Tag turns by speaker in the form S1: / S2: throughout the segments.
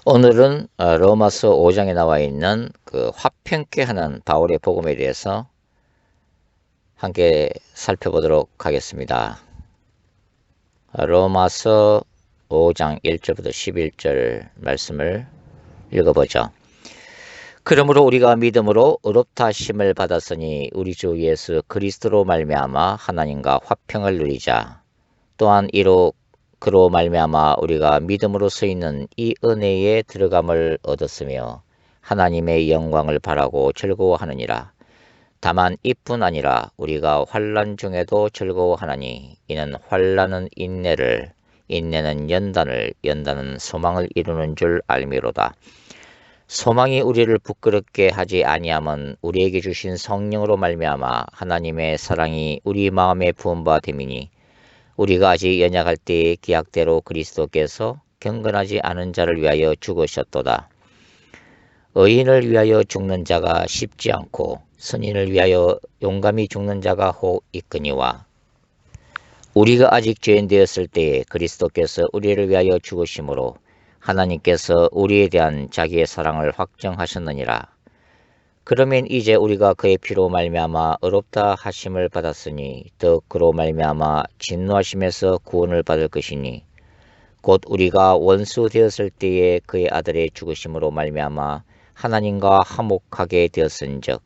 S1: 오늘은 로마서 5장에 나와 있는 그 화평케 하는 바울의 복음에 대해서 함께 살펴보도록 하겠습니다. 로마서 5장 1절부터 11절 말씀을 읽어보죠. 그러므로 우리가 믿음으로 의롭다 하심을 받았으니 우리 주 예수 그리스도로 말미암아 하나님과 화평을 누리자. 또한 그로 말미암아 우리가 믿음으로 서 있는 이 은혜에 들어감을 얻었으며 하나님의 영광을 바라고 즐거워하느니라. 다만 이뿐 아니라 우리가 환난 중에도 즐거워하나니 이는 환난은 인내를, 인내는 연단을, 연단은 소망을 이루는 줄 알미로다. 소망이 우리를 부끄럽게 하지 아니함은 우리에게 주신 성령으로 말미암아 하나님의 사랑이 우리 마음에 부은 바 됨이니 우리가 아직 연약할 때의 기약대로 그리스도께서 경건하지 않은 자를 위하여 죽으셨도다. 의인을 위하여 죽는 자가 쉽지 않고 선인을 위하여 용감히 죽는 자가 혹 있거니와 우리가 아직 죄인 되었을 때에 그리스도께서 우리를 위하여 죽으심으로 하나님께서 우리에 대한 자기의 사랑을 확정하셨느니라. 그러면 이제 우리가 그의 피로 말미암아 의롭다 하심을 받았으니 더 그로 말미암아 진노하심에서 구원을 받을 것이니 곧 우리가 원수 되었을 때에 그의 아들의 죽으심으로 말미암아 하나님과 화목하게 되었은즉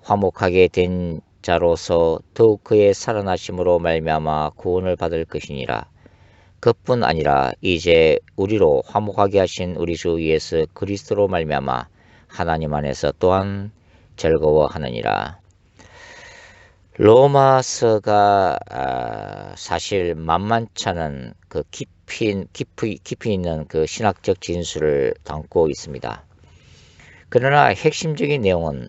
S1: 화목하게 된 자로서 더욱 그의 살아나심으로 말미암아 구원을 받을 것이니라. 그뿐 아니라 이제 우리로 화목하게 하신 우리 주 예수 그리스도로 말미암아 하나님 안에서 또한 즐거워하느니라. 로마서가 사실 만만찮은 그 깊이 있는 그 신학적 진술을 담고 있습니다. 그러나 핵심적인 내용은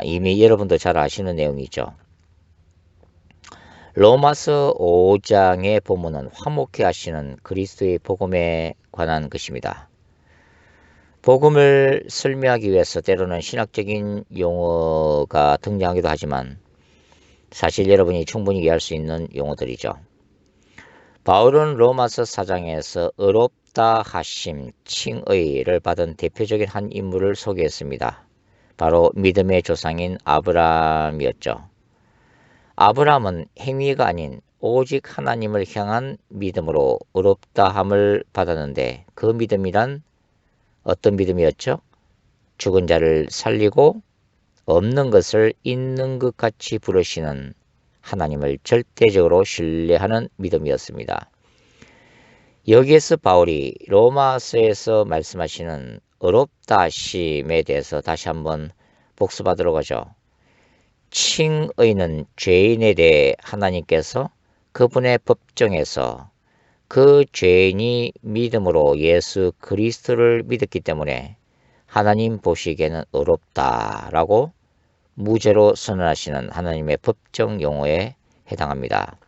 S1: 이미 여러분도 잘 아시는 내용이죠. 로마서 5장의 본문은 화목해 하시는 그리스도의 복음에 관한 것입니다. 복음을 설명하기 위해서 때로는 신학적인 용어가 등장하기도 하지만 사실 여러분이 충분히 이해할 수 있는 용어들이죠. 바울은 로마서 4장에서 의롭다 하심, 칭의를 받은 대표적인 한 인물을 소개했습니다. 바로 믿음의 조상인 아브라함이었죠. 아브라함은 행위가 아닌 오직 하나님을 향한 믿음으로 의롭다함을 받았는데 그 믿음이란 어떤 믿음이었죠? 죽은 자를 살리고 없는 것을 있는 것 같이 부르시는 하나님을 절대적으로 신뢰하는 믿음이었습니다. 여기에서 바울이 로마서에서 말씀하시는 의롭다 하심에 대해서 다시 한번 복습하도록 하죠. 칭의는 죄인에 대해 하나님께서 그분의 법정에서 그 죄인이 믿음으로 예수 그리스도를 믿었기 때문에 하나님 보시기에는 의롭다라고 무죄로 선언하시는 하나님의 법정 용어에 해당합니다.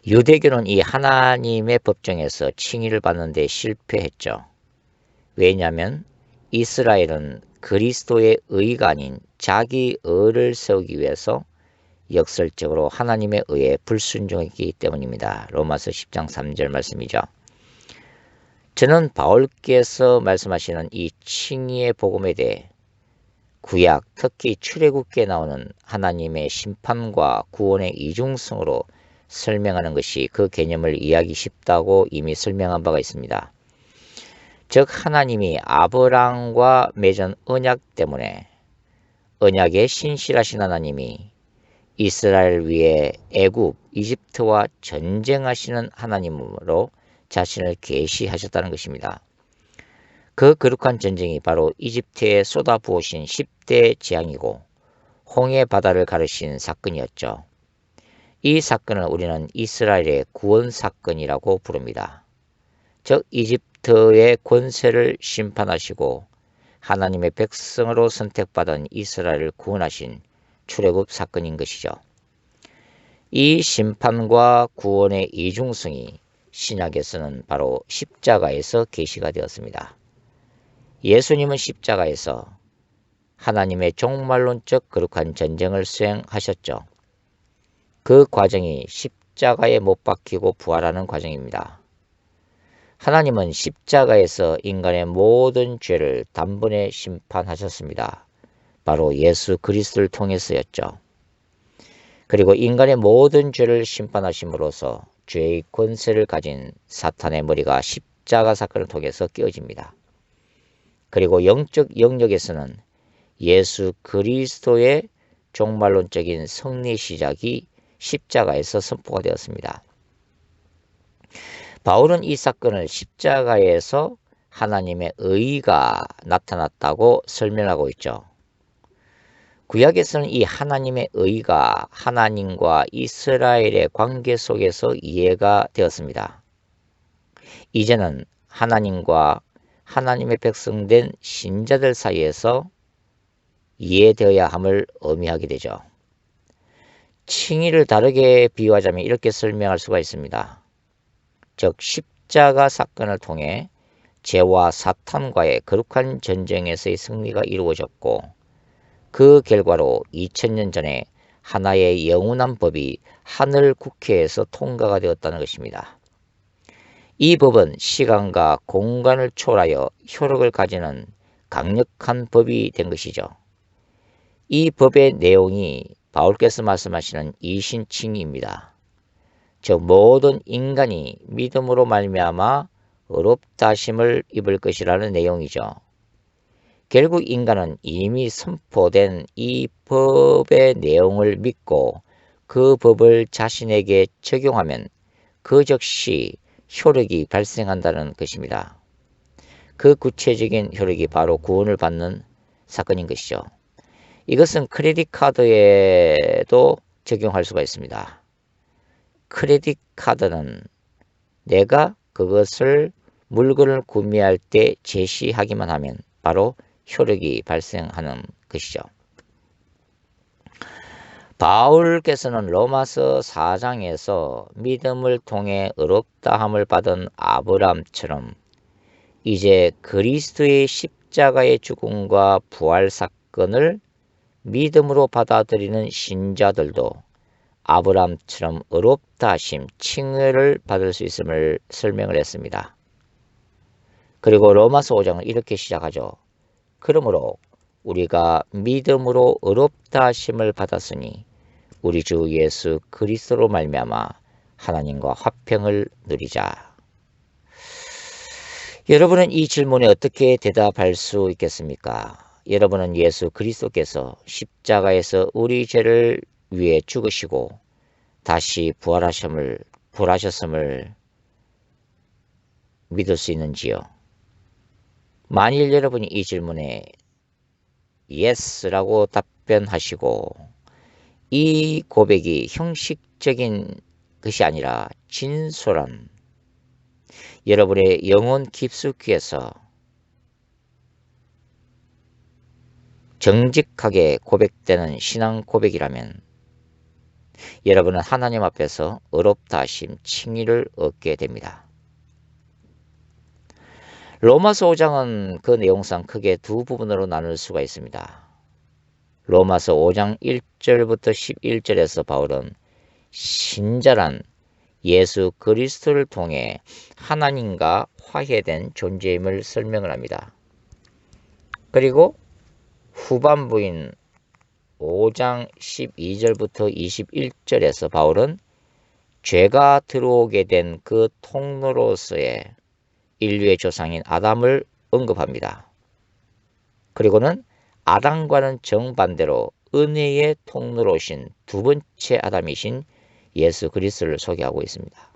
S1: 유대교는 이 하나님의 법정에서 칭의를 받는 데 실패했죠. 왜냐하면 이스라엘은 그리스도의 의가 아닌 자기 의를 세우기 위해서 역설적으로 하나님의 의에 불순종했기 때문입니다. 로마서 10장 3절 말씀이죠. 저는 바울께서 말씀하시는 이 칭의의 복음에 대해 구약, 특히 출애굽기에 나오는 하나님의 심판과 구원의 이중성으로 설명하는 것이 그 개념을 이해하기 쉽다고 이미 설명한 바가 있습니다. 즉 하나님이 아브라함과 맺은 언약 때문에 언약에 신실하신 하나님이 이스라엘 위에 애굽, 이집트와 전쟁하시는 하나님으로 자신을 계시하셨다는 것입니다. 그 거룩한 전쟁이 바로 이집트에 쏟아부으신 10대 재앙이고 홍해 바다를 가르신 사건이었죠. 이 사건을 우리는 이스라엘의 구원 사건이라고 부릅니다. 즉 이집트의 권세를 심판하시고 하나님의 백성으로 선택받은 이스라엘을 구원하신 출애굽 사건인 것이죠. 이 심판과 구원의 이중성이 신약에서는 바로 십자가에서 계시가 되었습니다. 예수님은 십자가에서 하나님의 종말론적 거룩한 전쟁을 수행하셨죠. 그 과정이 십자가에 못 박히고 부활하는 과정입니다. 하나님은 십자가에서 인간의 모든 죄를 단번에 심판하셨습니다. 바로 예수 그리스도를 통해서였죠. 그리고 인간의 모든 죄를 심판하심으로써 죄의 권세를 가진 사탄의 머리가 십자가 사건을 통해서 깨어집니다. 그리고 영적 영역에서는 예수 그리스도의 종말론적인 승리 시작이 십자가에서 선포가 되었습니다. 바울은 이 사건을 십자가에서 하나님의 의가 나타났다고 설명하고 있죠. 구약에서는 이 하나님의 의가 하나님과 이스라엘의 관계 속에서 이해가 되었습니다. 이제는 하나님과 하나님의 백성된 신자들 사이에서 이해되어야 함을 의미하게 되죠. 칭의를 다르게 비유하자면 이렇게 설명할 수가 있습니다. 즉 십자가 사건을 통해 죄와 사탄과의 거룩한 전쟁에서의 승리가 이루어졌고 그 결과로 2000년 전에 하나의 영원한 법이 하늘 국회에서 통과가 되었다는 것입니다. 이 법은 시간과 공간을 초월하여 효력을 가지는 강력한 법이 된 것이죠. 이 법의 내용이 바울께서 말씀하시는 이신칭의입니다. 즉 모든 인간이 믿음으로 말미암아 의롭다 하심을 입을 것이라는 내용이죠. 결국 인간은 이미 선포된 이 법의 내용을 믿고 그 법을 자신에게 적용하면 그 즉시 효력이 발생한다는 것입니다. 그 구체적인 효력이 바로 구원을 받는 사건인 것이죠. 이것은 크레딧 카드에도 적용할 수가 있습니다. 크레딧 카드는 내가 그것을 물건을 구매할 때 제시하기만 하면 바로 효력이 발생하는 것이죠. 바울께서는 로마서 4장에서 믿음을 통해 의롭다함을 받은 아브라함처럼 이제 그리스도의 십자가의 죽음과 부활 사건을 믿음으로 받아들이는 신자들도 아브라함처럼 의롭다 하심 칭의를 받을 수 있음을 설명을 했습니다. 그리고 로마서 5장은 이렇게 시작하죠. 그러므로 우리가 믿음으로 의롭다 하심을 받았으니 우리 주 예수 그리스도로 말미암아 하나님과 화평을 누리자. 여러분은 이 질문에 어떻게 대답할 수 있겠습니까? 여러분은 예수 그리스도께서 십자가에서 우리 죄를 위해 죽으시고 다시 부활하셨음을 믿을 수 있는지요? 만일 여러분이 이 질문에 yes라고 답변하시고 이 고백이 형식적인 것이 아니라 진솔한 여러분의 영혼 깊숙이에서 정직하게 고백되는 신앙 고백이라면 여러분은 하나님 앞에서 의롭다 하심 칭의를 얻게 됩니다. 로마서 5장은 그 내용상 크게 두 부분으로 나눌 수가 있습니다. 로마서 5장 1절부터 11절에서 바울은 신자란 예수 그리스도를 통해 하나님과 화해된 존재임을 설명을 합니다. 그리고 후반부인 5장 12절부터 21절에서 바울은 죄가 들어오게 된 그 통로로서의 인류의 조상인 아담을 언급합니다. 그리고는 아담과는 정반대로 은혜의 통로로 오신 두 번째 아담이신 예수 그리스도를 소개하고 있습니다.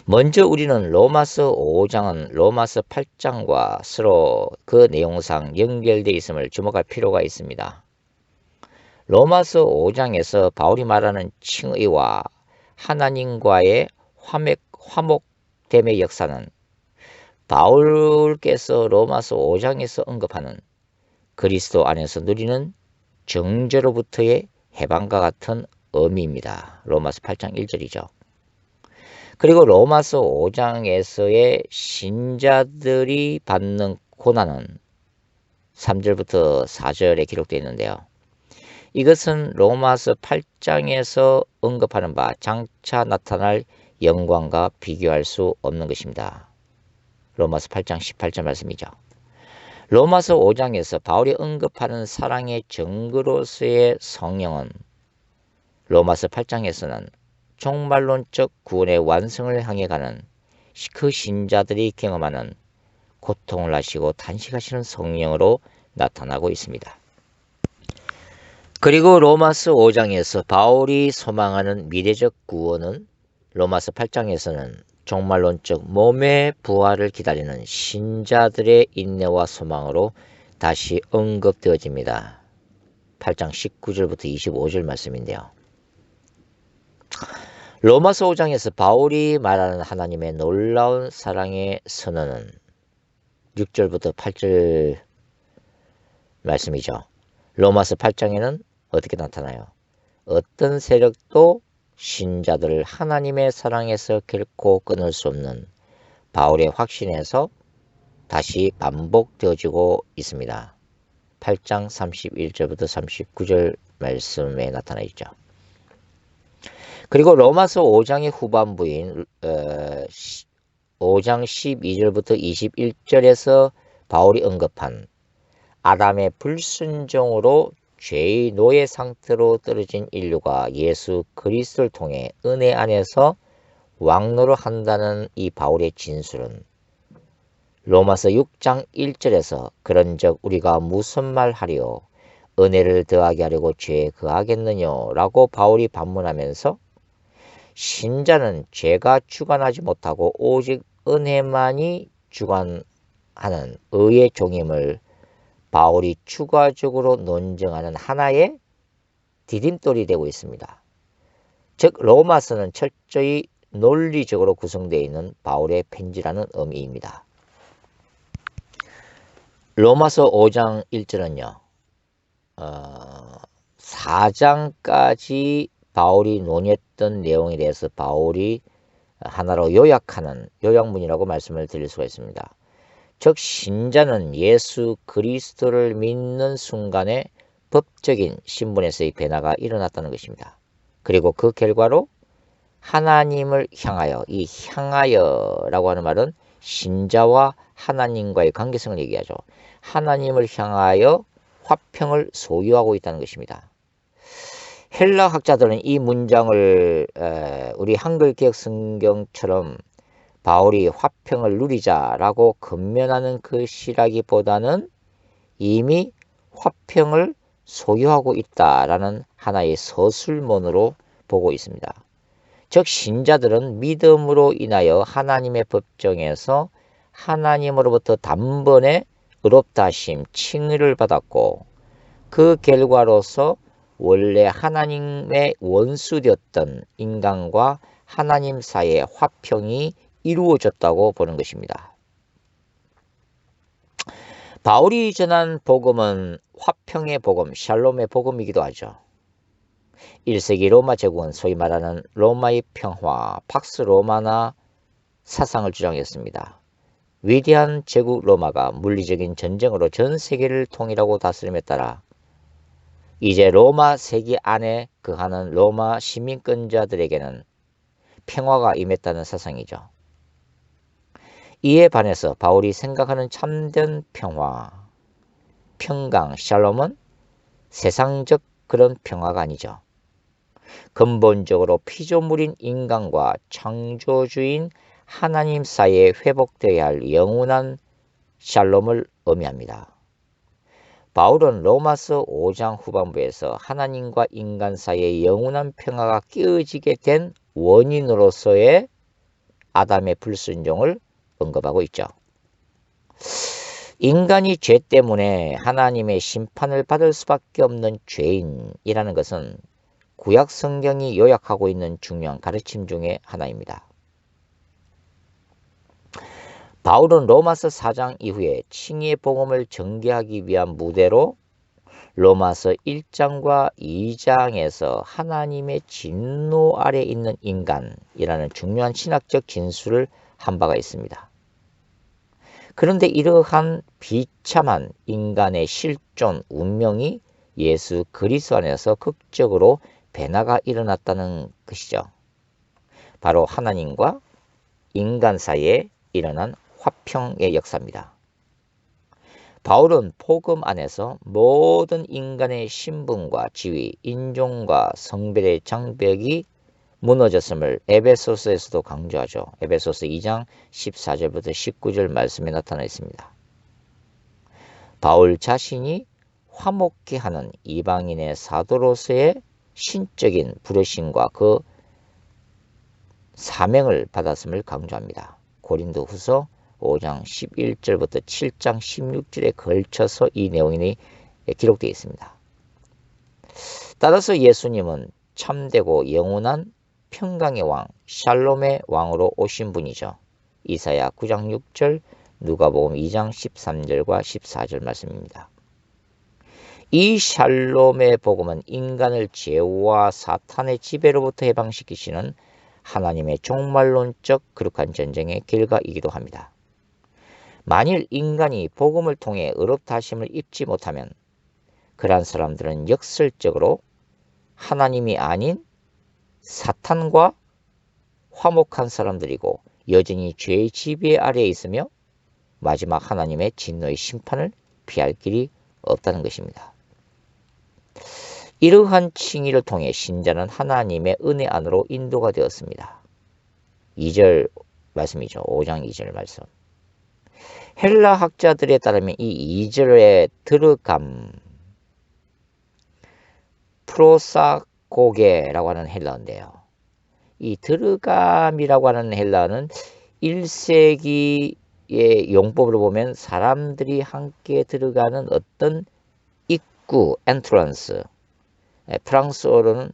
S1: 먼저 우리는 로마서 5장은 로마서 8장과 서로 그 내용상 연결되어 있음을 주목할 필요가 있습니다. 로마서 5장에서 바울이 말하는 칭의와 하나님과의 화목됨의 역사는 바울께서 로마서 5장에서 언급하는 그리스도 안에서 누리는 정죄로부터의 해방과 같은 의미입니다. 로마서 8장 1절이죠. 그리고 로마서 5장에서의 신자들이 받는 고난은 3절부터 4절에 기록되어 있는데요. 이것은 로마서 8장에서 언급하는 바 장차 나타날 영광과 비교할 수 없는 것입니다. 로마서 8장 18절 말씀이죠. 로마서 5장에서 바울이 언급하는 사랑의 증거로서의 성령은 로마서 8장에서는 종말론적 구원의 완성을 향해 가는 그 신자들이 경험하는 고통을 하시고 단식하시는 성령으로 나타나고 있습니다. 그리고 로마서 5장에서 바울이 소망하는 미래적 구원은 로마서 8장에서는 종말론적 몸의 부활을 기다리는 신자들의 인내와 소망으로 다시 언급되어집니다. 8장 19절부터 25절 말씀인데요. 로마서 5장에서 바울이 말하는 하나님의 놀라운 사랑의 선언은 6절부터 8절 말씀이죠. 로마서 8장에는 어떻게 나타나요? 어떤 세력도 신자들을 하나님의 사랑에서 결코 끊을 수 없는 바울의 확신에서 다시 반복되어지고 있습니다. 8장 31절부터 39절 말씀에 나타나 있죠. 그리고 로마서 5장의 후반부인 5장 12절부터 21절에서 바울이 언급한 아담의 불순종으로 죄의 노예 상태로 떨어진 인류가 예수 그리스도를 통해 은혜 안에서 왕노를 한다는 이 바울의 진술은 로마서 6장 1절에서 그런즉 우리가 무슨 말 하리요? 은혜를 더하게 하려고 죄에 거하겠느냐? 라고 바울이 반문하면서 신자는 죄가 주관하지 못하고 오직 은혜만이 주관하는 의의 종임을 바울이 추가적으로 논증하는 하나의 디딤돌이 되고 있습니다. 즉 로마서는 철저히 논리적으로 구성되어 있는 바울의 편지라는 의미입니다. 로마서 5장 1절은요. 4장까지 바울이 논의했던 내용에 대해서 바울이 하나로 요약하는 요약문이라고 말씀을 드릴 수가 있습니다. 즉 신자는 예수 그리스도를 믿는 순간에 법적인 신분에서의 변화가 일어났다는 것입니다. 그리고 그 결과로 하나님을 향하여, 이 향하여라고 하는 말은 신자와 하나님과의 관계성을 얘기하죠. 하나님을 향하여 화평을 소유하고 있다는 것입니다. 헬라 학자들은 이 문장을 우리 한글 개역 성경처럼 바울이 화평을 누리자라고 건면하는 것이라기보다는 이미 화평을 소유하고 있다라는 하나의 서술문으로 보고 있습니다. 즉 신자들은 믿음으로 인하여 하나님의 법정에서 하나님으로부터 단번에 의롭다 하심, 칭의를 받았고 그 결과로서 원래 하나님의 원수되었던 인간과 하나님 사이의 화평이 이루어졌다고 보는 것입니다. 바울이 전한 복음은 화평의 복음, 샬롬의 복음이기도 하죠. 1세기 로마 제국은 소위 말하는 로마의 평화, 팍스 로마나 사상을 주장했습니다. 위대한 제국 로마가 물리적인 전쟁으로 전 세계를 통일하고 다스림에 따라 이제 로마 세계 안에 거하는 로마 시민권자들에게는 평화가 임했다는 사상이죠. 이에 반해서 바울이 생각하는 참된 평화, 평강, 샬롬은 세상적 그런 평화가 아니죠. 근본적으로 피조물인 인간과 창조주인 하나님 사이에 회복되어야 할 영원한 샬롬을 의미합니다. 바울은 로마서 5장 후반부에서 하나님과 인간 사이의 영원한 평화가 깨어지게 된 원인으로서의 아담의 불순종을 언급하고 있죠. 인간이 죄 때문에 하나님의 심판을 받을 수밖에 없는 죄인이라는 것은 구약 성경이 요약하고 있는 중요한 가르침 중에 하나입니다. 바울은 로마서 4장 이후에 칭의의 복음을 전개하기 위한 무대로 로마서 1장과 2장에서 하나님의 진노 아래 있는 인간이라는 중요한 신학적 진술을 한 바가 있습니다. 그런데 이러한 비참한 인간의 실존 운명이 예수 그리스도 안에서 극적으로 변화가 일어났다는 것이죠. 바로 하나님과 인간 사이에 일어난 화평의 역사입니다. 바울은 복음 안에서 모든 인간의 신분과 지위, 인종과 성별의 장벽이 무너졌음을 에베소서에서도 강조하죠. 에베소서 2장 14절부터 19절 말씀에 나타나 있습니다. 바울 자신이 화목케 하는 이방인의 사도로서의 신적인 부르심과 그 사명을 받았음을 강조합니다. 고린도후서 5장 11절부터 7장 16절에 걸쳐서 이 내용이 기록되어 있습니다. 따라서 예수님은 참되고 영원한 평강의 왕, 샬롬의 왕으로 오신 분이죠. 이사야 9장 6절, 누가복음 2장 13절과 14절 말씀입니다. 이 샬롬의 복음은 인간을 죄와 사탄의 지배로부터 해방시키시는 하나님의 종말론적 거룩한 전쟁의 결과이기도 합니다. 만일 인간이 복음을 통해 의롭다 하심을 입지 못하면 그러한 사람들은 역설적으로 하나님이 아닌 사탄과 화목한 사람들이고 여전히 죄의 지배 아래에 있으며 마지막 하나님의 진노의 심판을 피할 길이 없다는 것입니다. 이러한 칭의를 통해 신자는 하나님의 은혜 안으로 인도가 되었습니다. 2절 말씀이죠. 5장 2절 말씀. 헬라 학자들에 따르면 이 2절에 들어감, 프로사고게라고 하는 헬라어인데요. 이 들어감이라고 하는 헬라어는 1세기의 용법으로 보면 사람들이 함께 들어가는 어떤 입구, 엔트런스, 프랑스어로는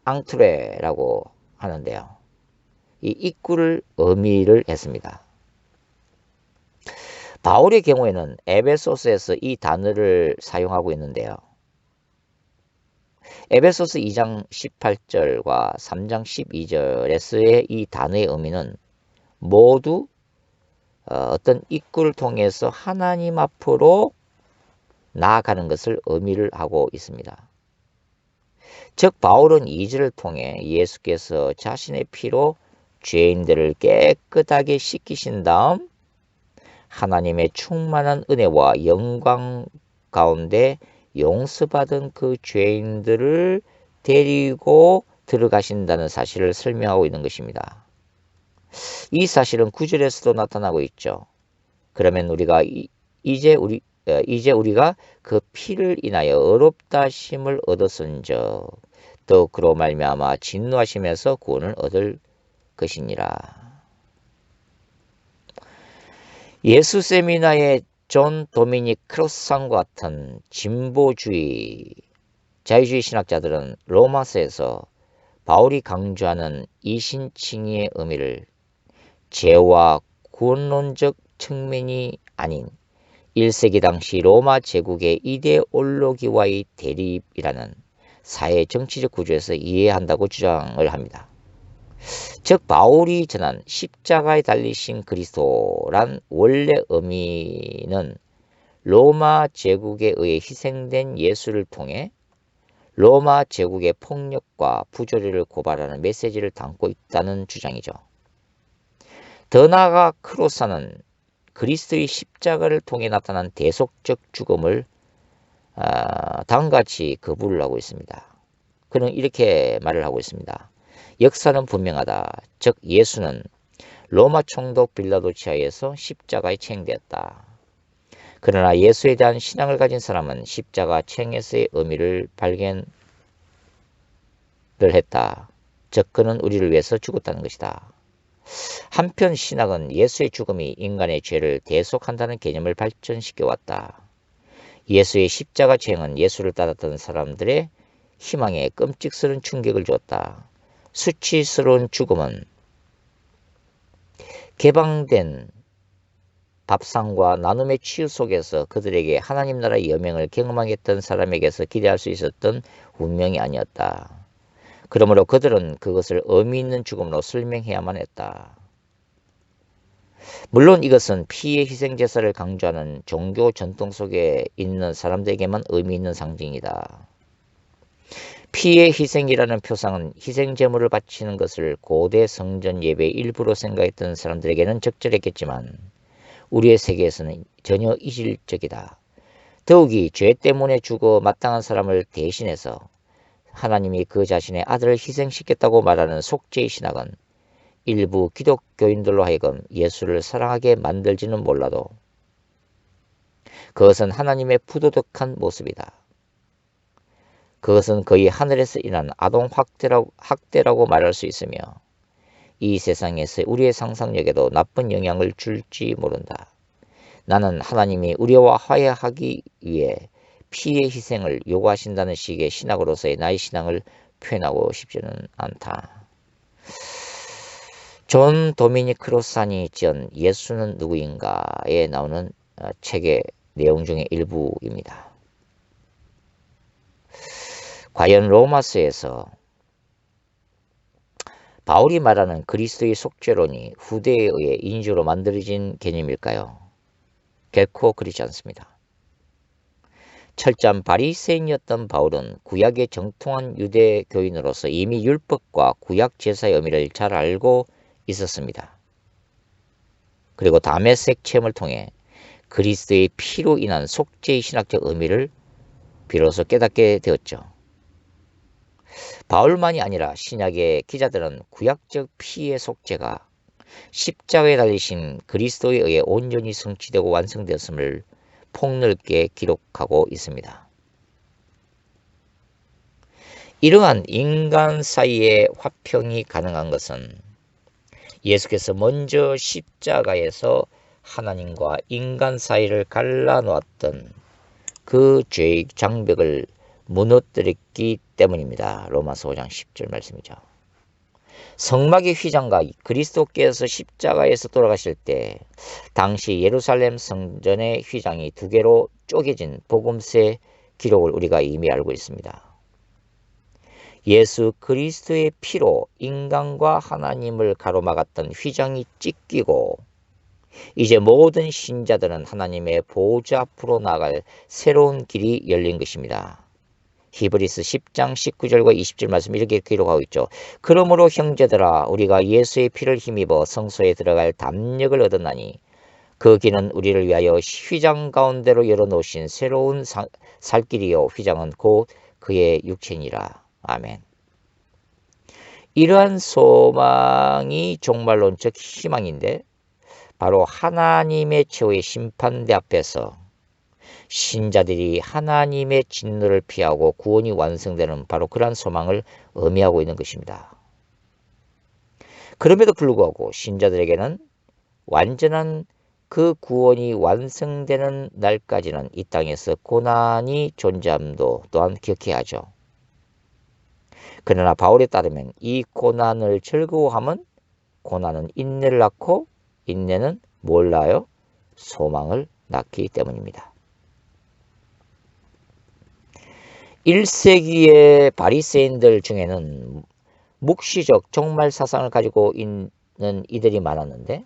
S1: 앙트레라고 하는데요. 이 입구를 의미를 했습니다. 바울의 경우에는 에베소서에서 이 단어를 사용하고 있는데요. 에베소서 2장 18절과 3장 12절에서의 이 단어의 의미는 모두 어떤 입구를 통해서 하나님 앞으로 나아가는 것을 의미를 하고 있습니다. 즉 바울은 2절을 통해 예수께서 자신의 피로 죄인들을 깨끗하게 씻기신 다음 하나님의 충만한 은혜와 영광 가운데 용서받은 그 죄인들을 데리고 들어가신다는 사실을 설명하고 있는 것입니다. 이 사실은 9절에서도 나타나고 있죠. 그러면 우리가 이제 우리가 그 피를 인하여 의롭다 하심을 얻었은즉 또 그로 말미암아 진노하심에서 구원을 얻을 것이니라. 예수 세미나의 존 도미닉 크로스상과 같은 진보주의, 자유주의 신학자들은 로마서에서 바울이 강조하는 이신칭의의 의미를 죄와 구원론적 측면이 아닌 1세기 당시 로마 제국의 이데올로기와의 대립이라는 사회 정치적 구조에서 이해한다고 주장을 합니다. 즉 바울이 전한 십자가에 달리신 그리스도란 원래 의미는 로마 제국에 의해 희생된 예수를 통해 로마 제국의 폭력과 부조리를 고발하는 메시지를 담고 있다는 주장이죠. 더 나아가 크로사는 그리스도의 십자가를 통해 나타난 대속적 죽음을 다음과 같이 거부를 하고 있습니다. 그는 이렇게 말을 하고 있습니다. 역사는 분명하다. 즉 예수는 로마 총독 빌라도 치하에서 십자가에 체행되었다. 그러나 예수에 대한 신앙을 가진 사람은 십자가 체행에서의 의미를 발견을 했다. 즉 그는 우리를 위해서 죽었다는 것이다. 한편 신학은 예수의 죽음이 인간의 죄를 대속한다는 개념을 발전시켜왔다. 예수의 십자가 체행은 예수를 따랐던 사람들의 희망에 끔찍스러운 충격을 주었다. 수치스러운 죽음은 개방된 밥상과 나눔의 치유 속에서 그들에게 하나님 나라의 여명을 경험하겠던 사람에게서 기대할 수 있었던 운명이 아니었다. 그러므로 그들은 그것을 의미 있는 죽음으로 설명해야만 했다. 물론 이것은 피의 희생 제사를 강조하는 종교 전통 속에 있는 사람들에게만 의미 있는 상징이다. 피의 희생이라는 표상은 희생 제물을 바치는 것을 고대 성전 예배의 일부로 생각했던 사람들에게는 적절했겠지만 우리의 세계에서는 전혀 이질적이다. 더욱이 죄 때문에 죽어 마땅한 사람을 대신해서 하나님이 그 자신의 아들을 희생시켰다고 말하는 속죄의 신학은 일부 기독교인들로 하여금 예수를 사랑하게 만들지는 몰라도 그것은 하나님의 부도덕한 모습이다. 그것은 거의 하늘에서 일어난 아동 학대라고 말할 수 있으며 이 세상에서 우리의 상상력에도 나쁜 영향을 줄지 모른다. 나는 하나님이 우리와 화해하기 위해 피의 희생을 요구하신다는 식의 신학으로서의 나의 신앙을 표현하고 싶지는 않다. 존 도미닉 크로산이 지은 예수는 누구인가에 나오는 책의 내용 중의 일부입니다. 과연 로마서에서 바울이 말하는 그리스도의 속죄론이 후대에 의해 인주로 만들어진 개념일까요? 결코 그렇지 않습니다. 철저한 바리새인이었던 바울은 구약의 정통한 유대교인으로서 이미 율법과 구약 제사의 의미를 잘 알고 있었습니다. 그리고 다메섹 체험을 통해 그리스도의 피로 인한 속죄의 신학적 의미를 비로소 깨닫게 되었죠. 바울만이 아니라 신약의 기자들은 구약적 피의 속죄가 십자가에 달리신 그리스도에 의해 온전히 성취되고 완성되었음을 폭넓게 기록하고 있습니다. 이러한 인간 사이의 화평이 가능한 것은 예수께서 먼저 십자가에서 하나님과 인간 사이를 갈라놓았던 그 죄의 장벽을 무너뜨렸기 때문입니다. 로마서 5장 10절 말씀이죠. 성막의 휘장과 그리스도께서 십자가에서 돌아가실 때 당시 예루살렘 성전의 휘장이 두 개로 쪼개진 복음서의 기록을 우리가 이미 알고 있습니다. 예수 그리스도의 피로 인간과 하나님을 가로막았던 휘장이 찢기고 이제 모든 신자들은 하나님의 보호자 앞으로 나아갈 새로운 길이 열린 것입니다. 히브리서 10장 19절과 20절 말씀 이렇게 기록하고 있죠. 그러므로 형제들아 우리가 예수의 피를 힘입어 성소에 들어갈 담력을 얻었나니 그 길은 우리를 위하여 휘장 가운데로 열어놓으신 새로운 살길이요 휘장은 곧 그의 육체니라. 아멘. 이러한 소망이 종말론적 희망인데 바로 하나님의 최후의 심판대 앞에서 신자들이 하나님의 진노를 피하고 구원이 완성되는 바로 그러한 소망을 의미하고 있는 것입니다. 그럼에도 불구하고 신자들에게는 완전한 그 구원이 완성되는 날까지는 이 땅에서 고난이 존재함도 또한 기억해야 하죠. 그러나 바울에 따르면 이 고난을 즐거워하면 고난은 인내를 낳고 인내는 뭘 낳아요? 소망을 낳기 때문입니다. 1세기의 바리새인들 중에는 묵시적 종말 사상을 가지고 있는 이들이 많았는데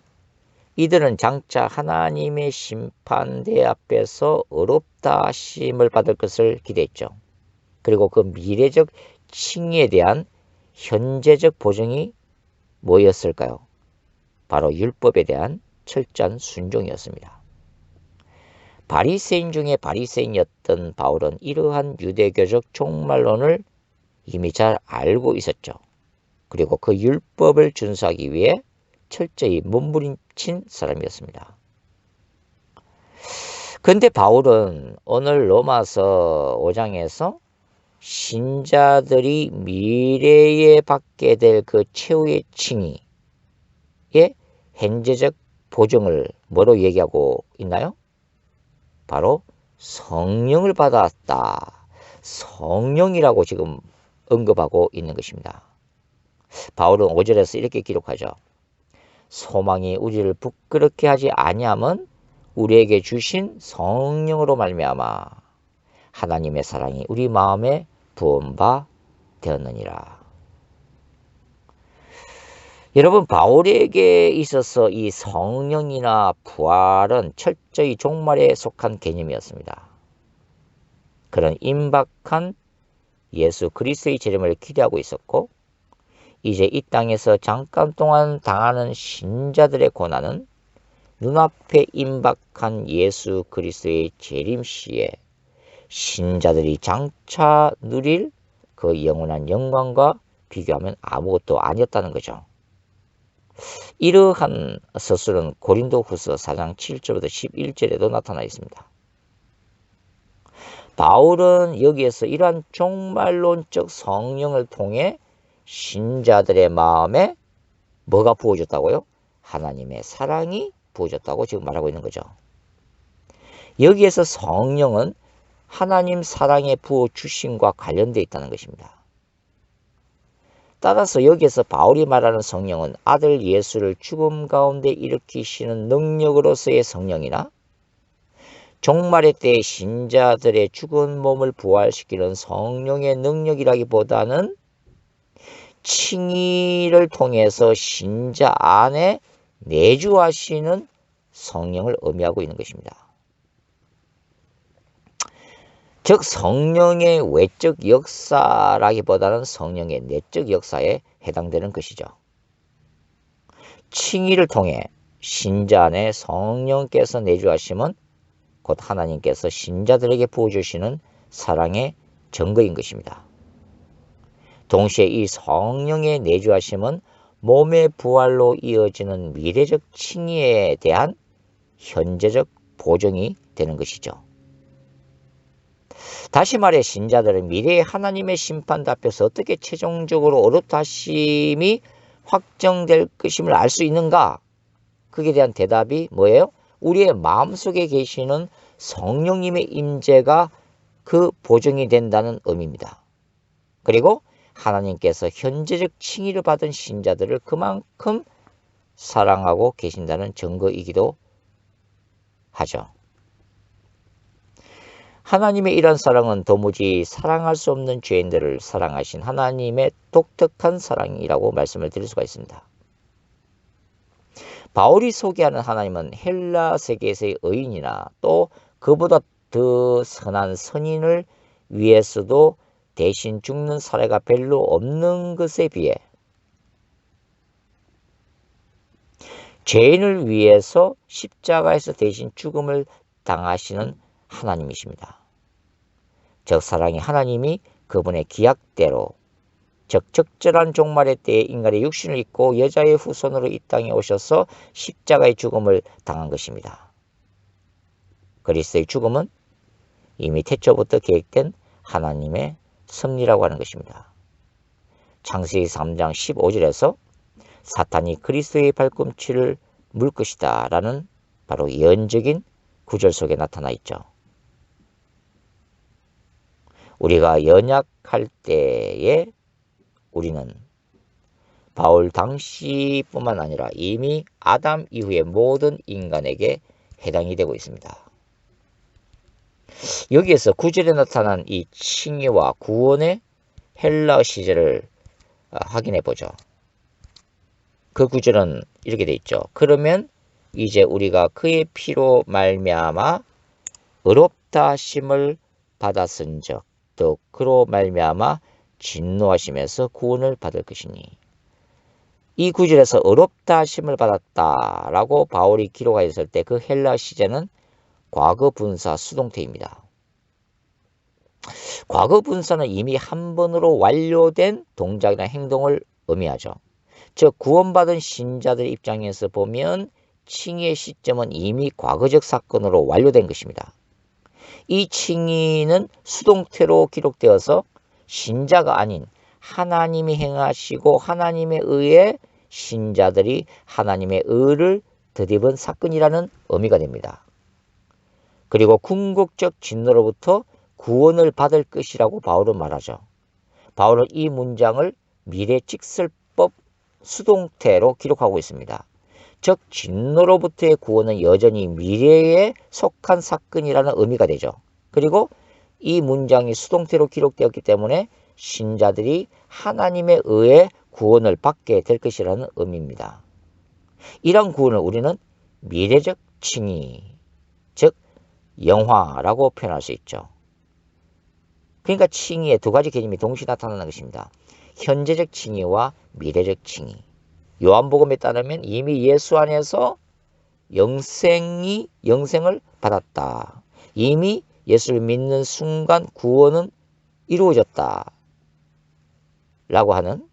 S1: 이들은 장차 하나님의 심판대 앞에서 의롭다 하심을 받을 것을 기대했죠. 그리고 그 미래적 칭의에 대한 현재적 보증이 뭐였을까요? 바로 율법에 대한 철저한 순종이었습니다. 바리새인 중에 바리새인이었던 바울은 이러한 유대교적 종말론을 이미 잘 알고 있었죠. 그리고 그 율법을 준수하기 위해 철저히 몸부림친 사람이었습니다. 그런데 바울은 오늘 로마서 5장에서 신자들이 미래에 받게 될 그 최후의 칭의의 현재적 보증을 뭐로 얘기하고 있나요? 바로 성령을 받았다. 성령이라고 지금 언급하고 있는 것입니다. 바울은 5절에서 이렇게 기록하죠. 소망이 우리를 부끄럽게 하지 아니함은 우리에게 주신 성령으로 말미암아 하나님의 사랑이 우리 마음에 부은 바 되었느니라. 여러분, 바울에게 있어서 이 성령이나 부활은 철저히 종말에 속한 개념이었습니다. 그런 임박한 예수 그리스도의 재림을 기대하고 있었고, 이제 이 땅에서 잠깐 동안 당하는 신자들의 고난은 눈앞에 임박한 예수 그리스도의 재림 시에 신자들이 장차 누릴 그 영원한 영광과 비교하면 아무것도 아니었다는 거죠. 이러한 서술은 고린도후서 4장 7절부터 11절에도 나타나 있습니다. 바울은 여기에서 이러한 종말론적 성령을 통해 신자들의 마음에 뭐가 부어졌다고요? 하나님의 사랑이 부어졌다고 지금 말하고 있는 거죠. 여기에서 성령은 하나님 사랑의 부어주심과 관련되어 있다는 것입니다. 따라서 여기에서 바울이 말하는 성령은 아들 예수를 죽음 가운데 일으키시는 능력으로서의 성령이나 종말의 때에 신자들의 죽은 몸을 부활시키는 성령의 능력이라기보다는 칭의를 통해서 신자 안에 내주하시는 성령을 의미하고 있는 것입니다. 즉 성령의 외적 역사라기보다는 성령의 내적 역사에 해당되는 것이죠. 칭의를 통해 신자 안에 성령께서 내주하심은 곧 하나님께서 신자들에게 부어주시는 사랑의 증거인 것입니다. 동시에 이 성령의 내주하심은 몸의 부활로 이어지는 미래적 칭의에 대한 현재적 보증이 되는 것이죠. 다시 말해 신자들은 미래의 하나님의 심판 앞에서 어떻게 최종적으로 어렵다 하심이 확정될 것임을 알 수 있는가? 그에 대한 대답이 뭐예요? 우리의 마음속에 계시는 성령님의 임재가 그 보증이 된다는 의미입니다. 그리고 하나님께서 현재적 칭의를 받은 신자들을 그만큼 사랑하고 계신다는 증거이기도 하죠. 하나님의 이런 사랑은 도무지 사랑할 수 없는 죄인들을 사랑하신 하나님의 독특한 사랑이라고 말씀을 드릴 수가 있습니다. 바울이 소개하는 하나님은 헬라 세계에서의 의인이나 또 그보다 더 선한 선인을 위해서도 대신 죽는 사례가 별로 없는 것에 비해 죄인을 위해서 십자가에서 대신 죽음을 당하시는 하나님이십니다. 즉 사랑의 하나님이 그분의 기약대로 즉 적절한 종말의 때에 인간의 육신을 입고 여자의 후손으로 이 땅에 오셔서 십자가의 죽음을 당한 것입니다. 그리스도의 죽음은 이미 태초부터 계획된 하나님의 섭리라고 하는 것입니다. 창세기 3장 15절에서 사탄이 그리스도의 발꿈치를 물 것이다 라는 바로 예언적인 구절 속에 나타나 있죠. 우리가 연약할 때에 우리는 바울 당시뿐만 아니라 이미 아담 이후의 모든 인간에게 해당이 되고 있습니다. 여기에서 9절에 나타난 이 칭의와 구원의 헬라어 시제를 확인해 보죠. 그 구절은 이렇게 돼 있죠. 그러면 이제 우리가 그의 피로 말미암아 의롭다 하심을 받았은즉 또 그로 말미암아 진노하심에서 구원을 받을 것이니. 이 구절에서 의롭다 하심을 받았다라고 바울이 기록하였을 때 그 헬라 시제는 과거 분사 수동태입니다. 과거 분사는 이미 한 번으로 완료된 동작이나 행동을 의미하죠. 즉 구원받은 신자들 입장에서 보면 칭의의 시점은 이미 과거적 사건으로 완료된 것입니다. 이 칭의는 수동태로 기록되어서 신자가 아닌 하나님이 행하시고 하나님에 의해 신자들이 하나님의 의를 덧입은 사건이라는 의미가 됩니다. 그리고 궁극적 진노로부터 구원을 받을 것이라고 바울은 말하죠. 바울은 이 문장을 미래직설법 수동태로 기록하고 있습니다. 즉 진노로부터의 구원은 여전히 미래에 속한 사건이라는 의미가 되죠. 그리고 이 문장이 수동태로 기록되었기 때문에 신자들이 하나님에 의해 구원을 받게 될 것이라는 의미입니다. 이런 구원을 우리는 미래적 칭의, 즉 영화라고 표현할 수 있죠. 그러니까 칭의의 두 가지 개념이 동시에 나타나는 것입니다. 현재적 칭의와 미래적 칭의. 요한복음에 따르면 이미 예수 안에서 영생을 받았다. 이미 예수를 믿는 순간 구원은 이루어졌다. 라고 하는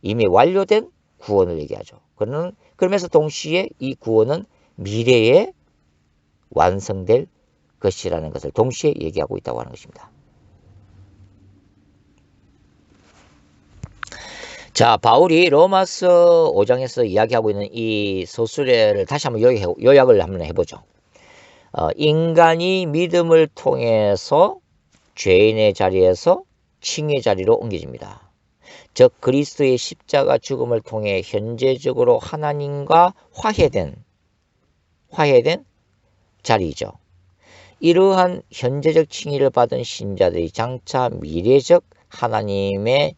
S1: 이미 완료된 구원을 얘기하죠. 그러면서 동시에 이 구원은 미래에 완성될 것이라는 것을 동시에 얘기하고 있다고 하는 것입니다. 자, 바울이 로마서 5장에서 이야기하고 있는 이 소수례를 다시 한번 요약을 한번 해보죠. 인간이 믿음을 통해서 죄인의 자리에서 칭의 자리로 옮겨집니다. 즉 그리스도의 십자가 죽음을 통해 현재적으로 하나님과 화해된 자리이죠. 이러한 현재적 칭의를 받은 신자들이 장차 미래적 하나님의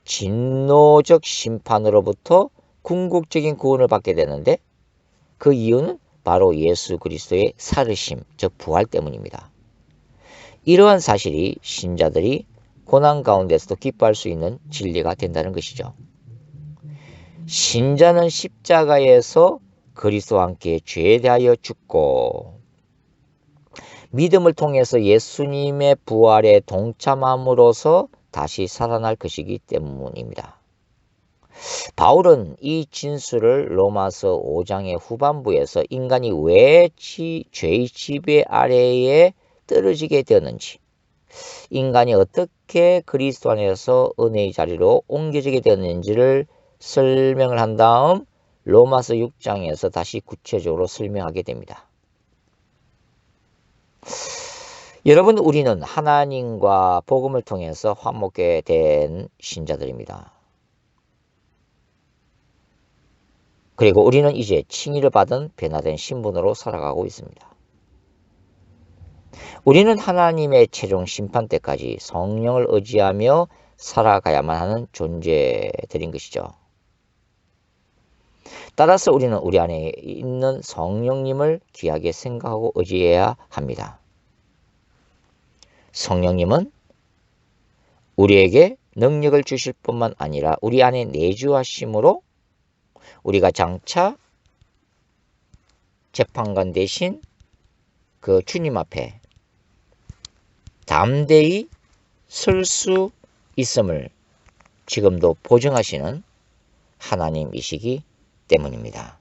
S1: 진노적 심판으로부터 궁극적인 구원을 받게 되는데 그 이유는 바로 예수 그리스도의 살으심, 즉 부활 때문입니다. 이러한 사실이 신자들이 고난 가운데서도 기뻐할 수 있는 진리가 된다는 것이죠. 신자는 십자가에서 그리스도와 함께 죄에 대하여 죽고 믿음을 통해서 예수님의 부활에 동참함으로써 다시 살아날 것이기 때문입니다. 바울은 이 진술을 로마서 5장의 후반부에서 인간이 왜 죄의 지배 아래에 떨어지게 되었는지, 인간이 어떻게 그리스도 안에서 은혜의 자리로 옮겨지게 되었는지를 설명을 한 다음 로마서 6장에서 다시 구체적으로 설명하게 됩니다. 여러분, 우리는 하나님과 복음을 통해서 화목게 된 신자들입니다. 그리고 우리는 이제 칭의를 받은 변화된 신분으로 살아가고 있습니다. 우리는 하나님의 최종 심판 때까지 성령을 의지하며 살아가야만 하는 존재들인 것이죠. 따라서 우리는 우리 안에 있는 성령님을 귀하게 생각하고 의지해야 합니다. 성령님은 우리에게 능력을 주실 뿐만 아니라 우리 안에 내주하심으로 우리가 장차 재판관 대신 그 주님 앞에 담대히 설 수 있음을 지금도 보증하시는 하나님이시기 때문입니다.